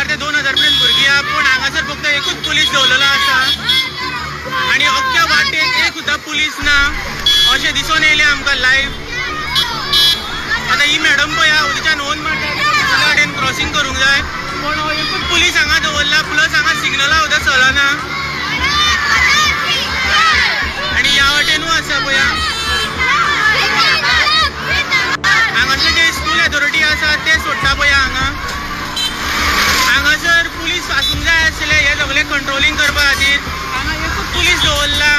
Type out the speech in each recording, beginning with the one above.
1000 ते 2000 पर्यंत भुरगीं आहा, पूण हांगासर फक्त एकूच पुलीस दवरलेलो आसा आनी अख्ख्या वाटेक एक सुद्दां पुलीस ना अशें दिसून येयलें आमकां लायव्ह. आतां ही मॅडम पळय उदीच्यान होन मारता वाटेन क्रॉसींग करूंक जाय, पूण एकूच पुलीस हांगा दवरला, प्लस हांगा सिग्नलां सुद्दां चलना आनी ह्या वाटेनूय आसा पळया. हांगासले जे स्कूल अथॉरिटी आसा ते सोडटा पळया हांगासर पुलीस आसूंक जाय आसले हे सगळे कंट्रोलिंग करपा खातीर. हांगा एकूच पुलीस दवरला.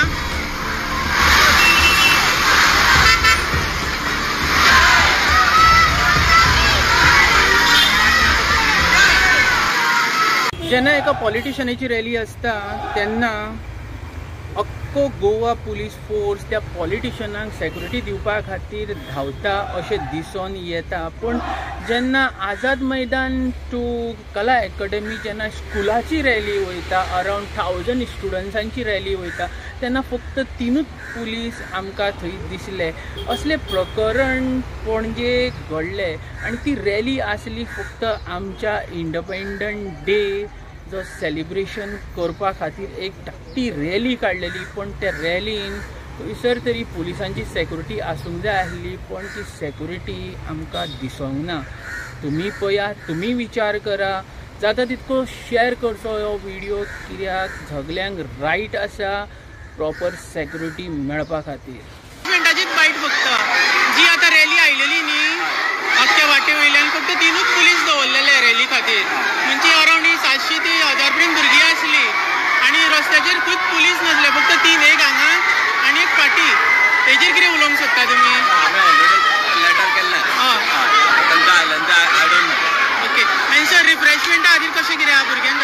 जेन्ना एका पॉलिटिशनाची रॅली आसता तेन्ना अख्खो गोवा पुलीस फोर्स त्या पॉलिटिशनाक सेक्युरिटी दिवपा खातीर धांवता अशें दिसून येता. पूण जेन्ना आझाद मैदान टू कला एकेडमी जेन्ना स्कुलाची रॅली वयता, अरावंड 1000 स्टुडंट्सांची रॅली वयता, तेन्ना फक्त 3 पुलीस आमकां थंय दिसले. असले प्रकरण पणजे घडले आनी ती रॅली आसली फक्त आमच्या इंडिपेंडंट डे जो सेलिब्रेशन करपा खातीर एक धाकटी रॅली काडलेली. पण त्या रॅलीन थंयसर तरी पुलिसांची सेक्युरिटी आसूंक जाय आसली, पण ती सेक्युरिटी आमकां दिसूंक ना. तुमी पळयात, तुमी विचार करा, जाता तितको शेअर करचो हो व्हिडिओ, कित्याक झगल्यांक रायट आसा प्रॉपर सेक्युरिटी मेळपा खातीर. मिनटाचीच बायट फक्त जी आतां रॅली आयलेली न्ही अख्ख्या वाटे वयल्यान फक्त 3 पुलीस दवरलेले रॅली खातीर. म्हणजे अरावंड 700 ते 1000 पर्यंत भुरगीं आसली आनी रस्त्याचेर खंयच पुलीस नासले, फक्त 3 एक हांगा आनी एक फाटी. हेजेर कितें उलोवंक सोदता तुमी? लेटर केल्लें तांकां island I don't know. Okay. आनी सर रिफ्रेशमेंटा खातीर कशें कितें आहा भुरग्यांक